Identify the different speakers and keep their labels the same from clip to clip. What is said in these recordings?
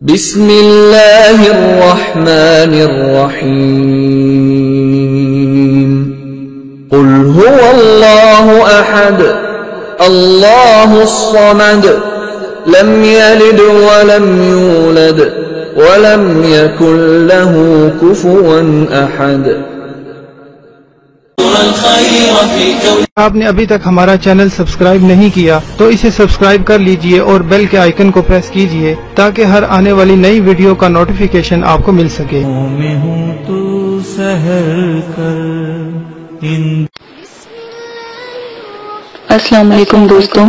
Speaker 1: بسم اللہ الرحمن الرحیم قل هو اللہ احد اللہ الصمد لم یلد ولم یولد ولم یکن له کفوا احد۔
Speaker 2: آپ نے ابھی تک ہمارا چینل سبسکرائب نہیں کیا تو اسے سبسکرائب کر لیجئے اور بیل کے آئیکن کو پریس کیجئے تاکہ ہر آنے والی نئی ویڈیو کا نوٹیفیکیشن آپ کو مل سکے۔
Speaker 3: میں ہوں تو سحر کر
Speaker 4: السلام علیکم دوستوں،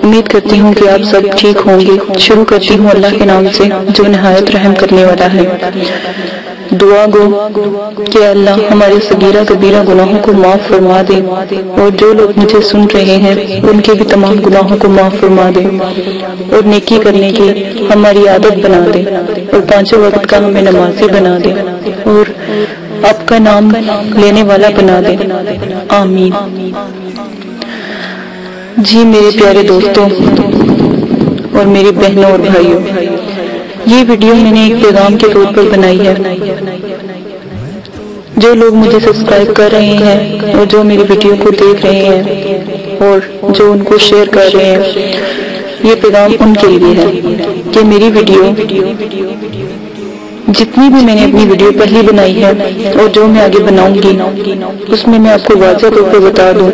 Speaker 4: امید کرتی ہوں کہ آپ سب ٹھیک ہوں گے۔ شروع کرتی ہوں اللہ کے نام سے جو نہایت رحم کرنے والا ہے۔ دعا گو کہ اللہ ہمارے صغیرہ کبیرہ گناہوں کو معاف فرما دے، اور جو لوگ مجھے سن رہے ہیں ان کے بھی تمام گناہوں کو معاف فرما دے، اور نیکی کرنے کی ہماری عادت بنا دے، اور پانچوں وقت کا ہمیں نمازی بنا دے، اور آپ کا نام لینے والا بنا دے، آمین۔ جی میرے پیارے دوستوں اور میری بہنوں اور بھائیوں، یہ ویڈیو میں نے ایک پیغام کے طور پر بنائی ہے۔ جو لوگ مجھے سبسکرائب کر رہے ہیں اور جو میری ویڈیو کو دیکھ رہے ہیں اور جو ان کو شیئر کر رہے ہیں، یہ پیغام ان کے لیے ہے کہ میری ویڈیو جتنی بھی میں نے اپنی ویڈیو پہلی بنائی ہے اور جو میں آگے بناؤں گی اس میں آپ کو واضح طور پر بتا دوں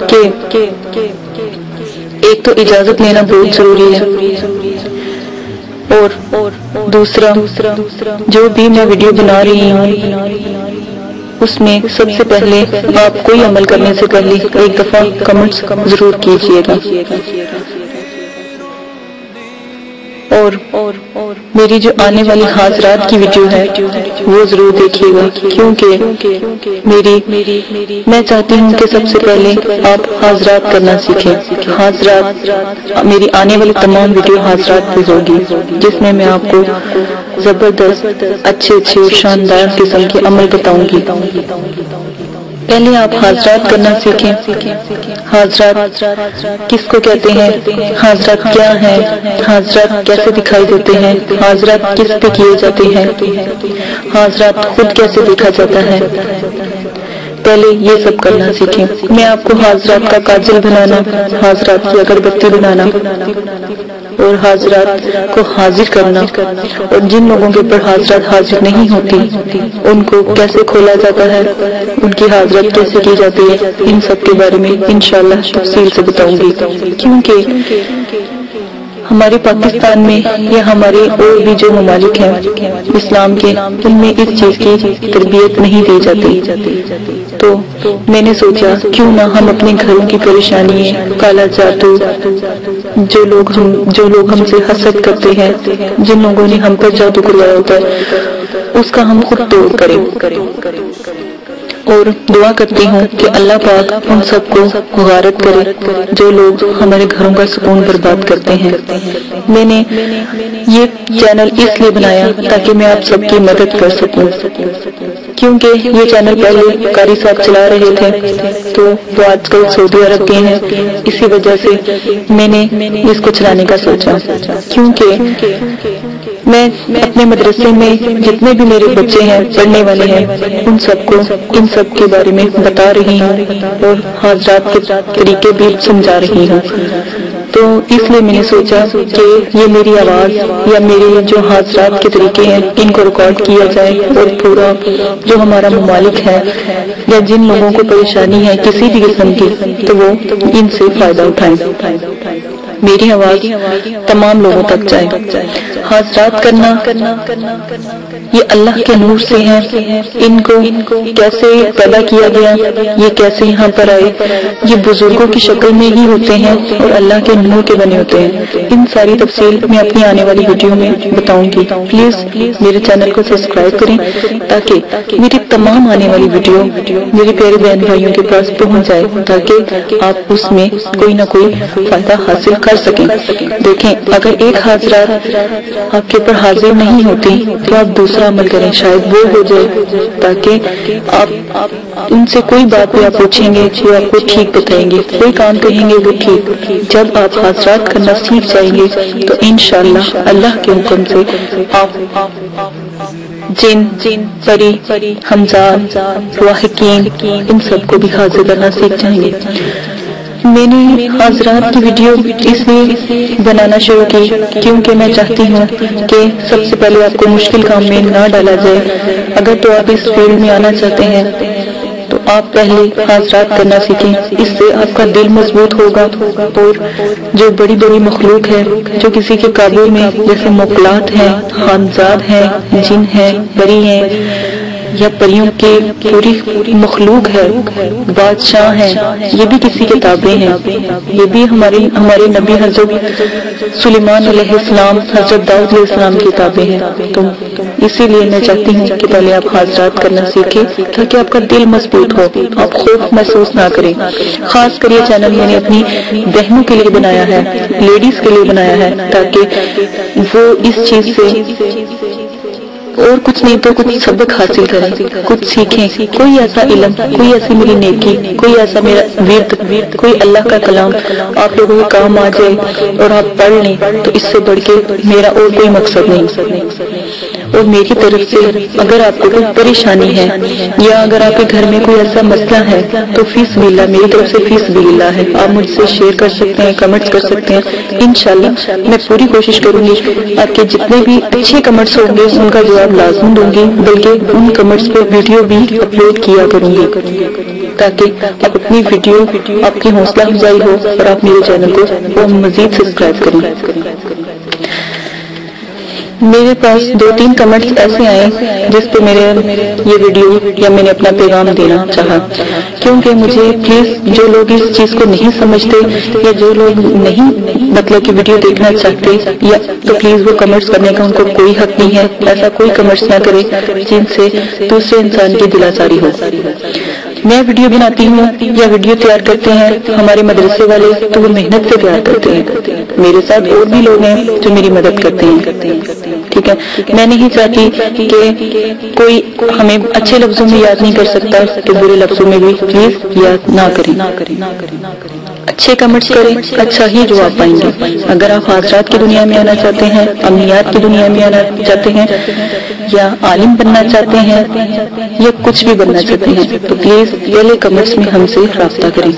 Speaker 4: کہ ایک تو اجازت لینا بہت ضروری ہے، اور دوسرا جو بھی میں ویڈیو بنا رہی ہوں اس میں سب سے پہلے آپ کوئی عمل کرنے سے پہلے ایک دفعہ کمنٹس ضرور کیجئے گا، اور میری جو آنے والی حاضرات کی ویڈیو ہے وہ ضرور دیکھیے گا، کیونکہ میں چاہتی ہوں کہ سب سے پہلے آپ حاضرات کرنا سیکھیں۔ حاضرات میری آنے والی تمام ویڈیو حاضرات پہ ہوگی، جس میں میں آپ کو زبردست اچھے اور شاندار قسم کے عمل بتاؤں گی۔ پہلے آپ حاضرات کرنا سیکھیں۔ حاضرات کس کو کہتے ہیں، حاضرات کیا ہیں، حاضرات کیسے دکھائی دیتے ہیں، حاضرات کس پہ کیے جاتے ہیں، حاضرات خود کیسے دیکھا جاتا ہے، پہلے یہ سب کرنا سیکھیں۔ میں آپ کو حاضرات کا کاجل بنانا، حاضرات کی اگربتی بنانا اور حاضرات کو حاضر کرنا، اور جن لوگوں کے اوپر حاضرات حاضر نہیں ہوتی ان کو کیسے کھولا جاتا ہے، ان کی حاضرت کیسے کی جاتی ہے، ان سب کے بارے میں انشاءاللہ تفصیل سے بتاؤں گی، کیونکہ ہمارے پاکستان میں یا ہمارے اور بھی جو ممالک ہیں اسلام کے، ان میں اس چیز کی تربیت نہیں دی جاتی۔ تو میں نے سوچا کیوں نہ ہم اپنے گھروں کی پریشانی، کالا جادو، جو لوگ ہم سے حسد کرتے ہیں، جن لوگوں نے ہم پر جادو کروایا ہوتا ہے، اس کا ہم خود توڑ کریں۔ اور دعا کرتی ہوں کہ اللہ پاک ان سب کو غارت کرے جو لوگ ہمارے گھروں کا سکون برباد کرتے ہیں۔ میں نے یہ چینل اس لیے بنایا تاکہ میں آپ سب کی مدد کر سکوں، کیونکہ یہ چینل پہلے قاری صاحب چلا رہے تھے تو وہ آج کل سعودی عرب گئے ہیں، اسی وجہ سے میں نے اس کو چلانے کا سوچا، کیونکہ میں اپنے مدرسے میں جتنے بھی میرے بچے ہیں پڑھنے والے ہیں ان سب کے بارے میں بتا رہی ہوں اور حاضرات کے طریقے بھی سمجھا رہی ہوں۔ تو اس لیے میں نے سوچا کہ یہ میری آواز یا میرے جو حاضرات کے طریقے ہیں ان کو ریکارڈ کیا جائے، اور پورا جو ہمارا ممالک ہے یا جن لوگوں کو پریشانی ہے کسی بھی قسم کی تو وہ ان سے فائدہ اٹھائیں، میری آواز تمام لوگوں تک جائے۔ حاضرات کرنا یہ اللہ کے نور سے ہیں، ان کو کیسے پیدا کیا گیا، یہ کیسے یہاں پر آئے، یہ بزرگوں کی شکل میں ہی ہوتے ہیں اور اللہ کے نور کے بنے ہوتے ہیں۔ ان ساری تفصیل میں اپنی آنے والی ویڈیو میں بتاؤں گی۔ پلیز میرے چینل کو سبسکرائب کریں تاکہ میری تمام آنے والی ویڈیو میرے پیارے بہن بھائیوں کے پاس پہنچ جائے، تاکہ آپ اس میں کوئی نہ کوئی فائدہ حاصل کر کر سکیں. دیکھیں اگر ایک حاضرات آپ کے اوپر حاضر نہیں ہوتی تو آپ دوسرا عمل کریں، شاید وہ ہو جائے، تاکہ آپ ان سے کوئی بات بھی آپ پوچھیں گے وہ آپ کو ٹھیک بتائیں گے، کوئی کام کہیں گے وہ ٹھیک. جب آپ حاضرات کرنا سیکھ جائیں گے تو انشاءاللہ اللہ کے حکم سے آپ جن پری حمزات واحقین ان سب کو بھی حاضر کرنا سیکھ جائیں گے. میں نے حاضرات کی ویڈیو اس لیے بنانا شروع کی کیونکہ میں چاہتی ہوں کہ سب سے پہلے آپ کو مشکل کام میں نہ ڈالا جائے. اگر تو آپ اس فیلڈ میں آنا چاہتے ہیں تو آپ پہلے حاضرات کرنا سیکھیں، اس سے آپ کا دل مضبوط ہوگا. اور جو بڑی بڑی مخلوق ہے جو کسی کے قابو میں، جیسے موکلات ہیں، خانزاد ہیں، جن ہیں، پری ہیں یا پریوں کے پوری مخلوق ہے، بادشاہ ہیں، یہ بھی کسی کے تابع ہیں. یہ بھی ہمارے نبی حضرت سلیمان علیہ السلام، حضرت داؤد علیہ السلام کے تابع ہیں. تو اسی لیے میں چاہتی ہوں کہ پہلے آپ حاضرات کرنا سیکھیں تاکہ آپ کا دل مضبوط ہو، آپ خوف محسوس نہ کریں. خاص کر یہ چینل میں نے اپنی بہنوں کے لیے بنایا ہے، لیڈیز کے لیے بنایا ہے، تاکہ وہ اس چیز سے اور کچھ نہیں تو کچھ سبق حاصل کریں، کچھ سیکھیں. کوئی ایسا علم، کوئی ایسی میری نیکی، کوئی ایسا میرا ورد، کوئی اللہ کا کلام آپ لوگوں کے کام آ جائے اور آپ پڑھ لیں تو اس سے بڑھ کے میرا اور کوئی مقصد نہیں. اور میری طرف سے اگر آپ کو کوئی پریشانی ہے یا اگر آپ کے گھر میں کوئی ایسا مسئلہ ہے تو فی سبیل اللہ میری طرف سے فی سبیل اللہ ہے، آپ مجھ سے شیئر کر سکتے ہیں، کمنٹس کر سکتے ہیں. انشاءاللہ میں پوری کوشش کروں گی آپ کے جتنے بھی اچھے کمنٹس ہوں گے ان کا جواب لازم دوں گی، بلکہ ان کمنٹس پہ ویڈیو بھی اپلوڈ کیا کروں گی تاکہ آپ اپنی ویڈیو آپ کی حوصلہ افزائی ہو اور آپ میرے چینل کو مزید سبسکرائب کریں. میرے پاس 2-3 کمنٹس ایسے آئے جس پہ میرے یہ ویڈیو یا میں نے اپنا پیغام دینا چاہا، کیونکہ مجھے پلیز جو لوگ اس چیز کو نہیں سمجھتے یا جو لوگ نہیں مطلب کہ ویڈیو دیکھنا چاہتے یا تو پلیز وہ کمنٹس کرنے کا ان کو کوئی حق نہیں ہے. ایسا کوئی کمنٹس نہ کرے جن سے دوسرے انسان کی دل آزاری ہو. میں ویڈیو بناتی ہوں یا ویڈیو تیار کرتے ہیں ہمارے مدرسے والے تو وہ محنت سے تیار کرتے ہیں. میرے ساتھ اور بھی لوگ ہیں جو میری مدد کرتے ہیں. ٹھیک ہے، میں نہیں چاہتی کہ کوئی ہمیں اچھے لفظوں میں یاد نہیں کر سکتا تو برے لفظوں میں بھی پلیز یاد نہ کریں. اچھے کمنٹس کریں، اچھا ہی جواب پائیں گے. اگر آپ حاضرات کی دنیا میں آنا چاہتے ہیں، امنیات کی دنیا میں آنا چاہتے ہیں یا عالم بننا چاہتے ہیں یا کچھ بھی بننا چاہتے ہیں تو پلیز پہلے کمنٹس میں ہم سے رابطہ کریں.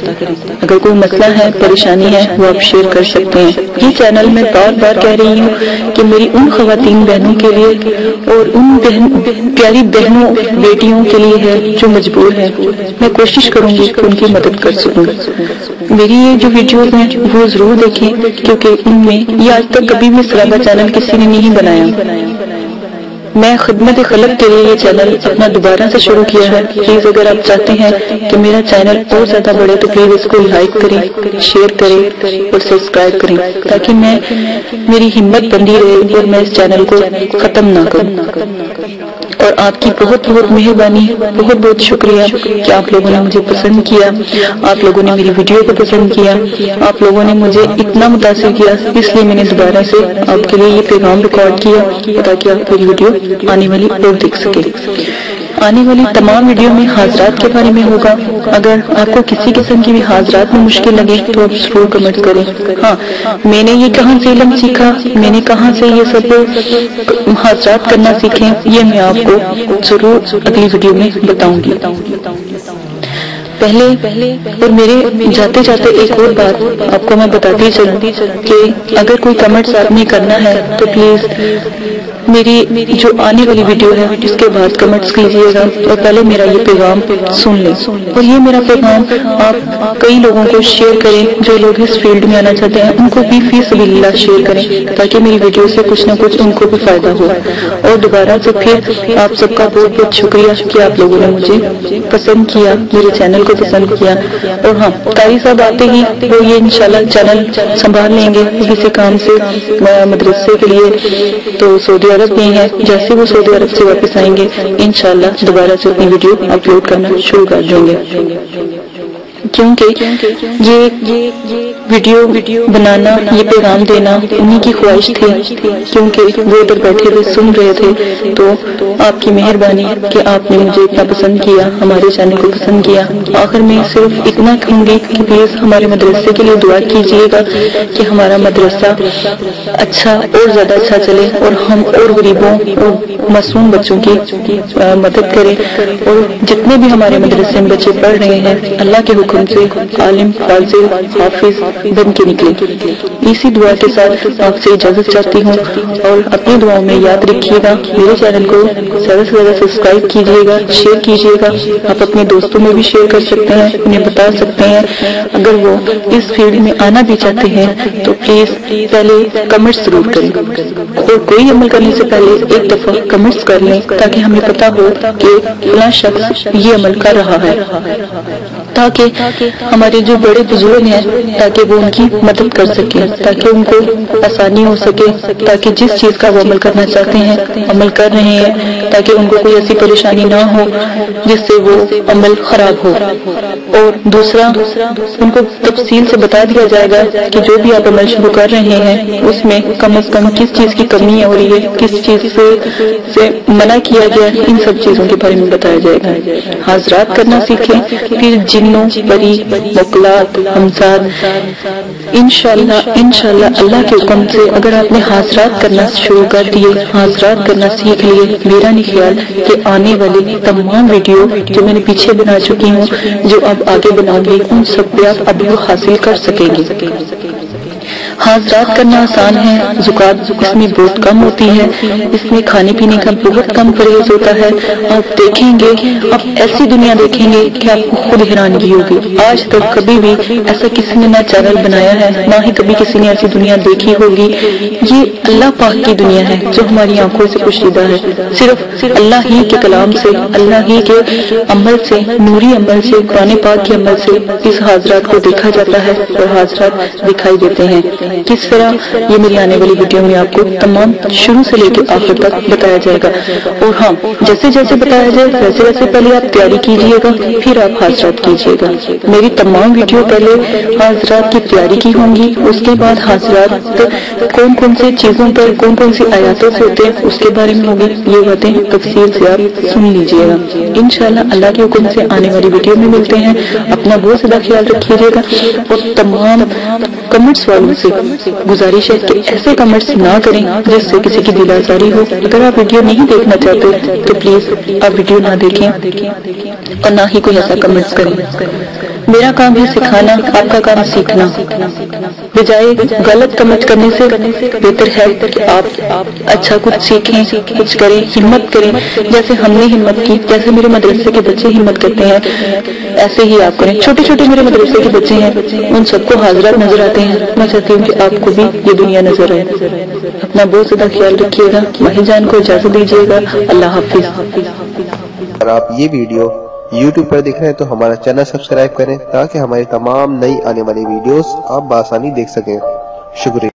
Speaker 4: اگر کوئی مسئلہ ہے، پریشانی ہے، وہ آپ شیئر کر سکتے ہیں. یہ چینل میں بار بار کہہ رہی ہوں کہ میری ان خواتین بہنوں کے لیے اور ان پیاری بہنوں بیٹیوں کے لیے ہے جو مجبور ہیں. میں کوشش کروں گی کہ ان کی مدد کر سکوں. میری یہ جو ویڈیوز ہیں وہ ضرور دیکھیں کیونکہ ان میں یہ آج تک کبھی بھی سرابہ چینل کسی نے نہیں بنایا. میں خدمت خلق کے لیے یہ چینل اپنا دوبارہ سے شروع کیا ہے. پلیز اگر آپ چاہتے ہیں کہ میرا چینل اور زیادہ بڑھے تو پلیز اس کو لائک کریں، شیئر کریں اور سبسکرائب کریں تاکہ میری ہمت بندی رہے اور میں اس چینل کو ختم نہ کروں. اور آپ کی بہت بہت مہربانی، بہت بہت شکریہ کہ آپ لوگوں نے مجھے پسند کیا، آپ لوگوں نے میری ویڈیو کو پسند کیا، آپ لوگوں نے مجھے اتنا متاثر کیا. اس لیے میں نے دوبارہ سے آپ کے لیے یہ پیغام ریکارڈ کیا تاکہ آپ میری ویڈیو آنے والی اور دیکھ سکے. آنے والی تمام ویڈیو میں حاضرات کے بارے میں ہوگا. اگر آپ کو کسی قسم کی بھی حاضرات میں مشکل لگے تو آپ ضرور کمنٹ کریں. ہاں، میں نے یہ کہاں سے علم سیکھا، میں نے کہاں سے یہ سب حاضرات کرنا سیکھیں، یہ میں آپ کو ضرور اگلی ویڈیو میں بتاؤں گی. پہلے اور میرے جاتے جاتے ایک اور بات آپ کو میں بتاتی چلوں کہ اگر کوئی کمنٹس آپ نے کرنا ہے تو پلیز میری جو آنے والی ویڈیو ہے اس کے بعد کمنٹس کیجیے گا اور پہلے میرا یہ پیغام سن لیں. اور یہ میرا پیغام آپ کئی لوگوں کو شیئر کریں جو لوگ اس فیلڈ میں آنا چاہتے ہیں، ان کو بھی فی سبیل اللہ شیئر کریں تاکہ میری ویڈیو سے کچھ نہ کچھ ان کو بھی فائدہ ہو. اور دوبارہ سے پھر آپ سب کا بہت بہت شکریہ کہ آپ لوگوں نے مجھے پسند کیا، میرے چینل کو پسند کیا. اور ہاں، قاری صاحب آتے ہی وہ یہ انشاءاللہ چینل سنبھال لیں گے کسی کام سے مدرسے کے لیے. تو سعودی عرب میں ہے، جیسے وہ سعودی عرب سے واپس آئیں گے انشاءاللہ دوبارہ سے اپنی ویڈیو اپلوڈ کرنا شروع کر دیں گے. کیونکہ یہ ویڈیو بنانا، یہ پیغام دینا انہی کی خواہش تھی، کیونکہ وہ ادھر بیٹھے ہوئے سن رہے تھے۔ تو آپ کی مہربانی کہ آپ نے مجھے اتنا پسند کیا، ہمارے چینل کو پسند کیا۔ آخر میں صرف اتنا کہوں گی کہ پلیز ہمارے مدرسے کے لیے دعا کیجیے گا کہ ہمارا مدرسہ اچھا اور زیادہ اچھا چلے، اور ہم اور غریبوں اور معصوم بچوں کی مدد کریں، اور جتنے بھی ہمارے مدرسے میں بچے پڑھ رہے ہیں اللہ کے حکم سے عالم، فاضل، حافظ بن کے نکلے۔ اسی دعا کے ساتھ آپ سے اجازت چاہتی ہوں، اور اپنی دعاؤں میں یاد رکھیے گا، میرے چینل کو زیادہ سے زیادہ سبسکرائب کیجیے گا، شیئر کیجیے گا۔ آپ اپنے دوستوں میں بھی شیئر کر سکتے ہیں، انہیں بتا سکتے ہیں۔ اگر وہ اس فیلڈ میں آنا بھی چاہتے ہیں تو پلیز پہلے کمنٹس ضرور کریں، اور کوئی عمل کرنے سے پہلے ایک دفعہ کمنٹس کر لیں تاکہ ہمیں پتا ہو کہ فلاں شخص یہ عمل کر رہا ہے، تاکہ ہمارے جو بڑے بزرگ ہیں تاکہ وہ ان کی مدد کر سکیں، تاکہ ان کو آسانی ہو سکے، تاکہ جس چیز کا وہ عمل کرنا چاہتے ہیں عمل کر رہے ہیں، تاکہ ان کو کوئی ایسی پریشانی نہ ہو جس سے وہ عمل خراب ہو۔ اور دوسرا، ان کو تفصیل سے بتا دیا جائے گا کہ جو بھی آپ عمل شروع کر رہے ہیں اس میں کم از کم کس چیز کی کمی ہو رہی ہے، کس چیز سے منع کیا گیا ہے، ان سب چیزوں کے بارے میں بتایا جائے گا۔ حاضرات کرنا سیکھیں، پھر جنوں، پری، موکلات، ہمسات، انشاءاللہ اللہ کے حکم سے اگر آپ نے حاضرات کرنا شروع کر دیے، حاضرات کرنا سیکھ لیے، میرا نہیں خیال کہ آنے والی تمام ویڈیو جو میں نے پیچھے بنا چکی ہوں، جو اب آگے بناؤں گی، ان سب پہ آپ ابھی حاصل کر سکیں گے۔ حاضرات کرنا آسان ہے، زکات اس میں بہت کم ہوتی ہے، اس میں کھانے پینے کا بہت کم پرہیز ہوتا ہے۔ آپ دیکھیں گے، آپ ایسی دنیا دیکھیں گے کہ آپ کو خود حیرانگی ہوگی۔ آج تک کبھی بھی ایسا کسی نے نہ چینل بنایا ہے، نہ ہی کبھی کسی نے ایسی دنیا دیکھی ہوگی۔ یہ اللہ پاک کی دنیا ہے جو ہماری آنکھوں سے پوشیدہ ہے، صرف اللہ ہی کے کلام سے، اللہ ہی کے عمل سے، نوری عمل سے، قرآن پاک کے عمل سے اس حاضرات کو دیکھا جاتا ہے اور حاضرات دکھائی دیتے ہیں۔ کس طرح یہ میری آنے والی ویڈیو میں آپ کو تمام شروع سے لے کے آخر تک بتایا جائے گا۔ اور ہاں، جیسے جیسے بتایا جائے ویسے ویسے پہلے آپ تیاری کیجیے گا، پھر آپ حاضرات کیجیے گا۔ میری تمام ویڈیو پہلے حاضرات کی تیاری کی ہوں گی، اس کے بعد حاضرات کون کون سے چیزوں پر، کون کون سی آیاتوں سے ہوتے ہیں اس کے بارے میں ہوگی۔ یہ باتیں تفصیل سے آپ سن لیجیے گا۔ انشاءاللہ اللہ کے حکم سے آنے والی ویڈیو میں ملتے ہیں۔ اپنا بہت زیادہ خیال رکھیے گا، اور تمام کمنٹس والوں سے گزارش ہے کہ ایسے کمنٹس نہ کریں جس سے کسی کی دل آزاری ہو۔ اگر آپ ویڈیو نہیں دیکھنا چاہتے تو پلیز آپ ویڈیو نہ دیکھیں، اور نہ ہی کوئی ایسا کمنٹس کریں۔ میرا کام ہے سکھانا، آپ کا کام سیکھنا۔ بجائے غلط کمنٹ کرنے سے بہتر ہے کہ آپ اچھا کچھ سیکھیں، کچھ کریں، ہمت کریں، جیسے ہم نے ہمت کی، جیسے میرے مدرسے کے بچے ہمت کرتے ہیں ایسے ہی آپ کریں۔ چھوٹے چھوٹے میرے مدرسے کے بچے ہیں، ان سب کو حاضرات نظر آتے ہیں، میں چاہتی ہوں کہ آپ کو بھی یہ دنیا نظر آئے۔ اپنا بہت زیادہ خیال رکھیے گا، ماہی جان کو اجازت دیجیے گا۔ اللہ حافظ۔
Speaker 5: اگر آپ یہ ویڈیو YouTube پر دیکھ رہے ہیں تو ہمارا چینل سبسکرائب کریں تاکہ ہماری تمام نئی آنے والی ویڈیوز آپ بآسانی دیکھ سکیں۔ شکریہ۔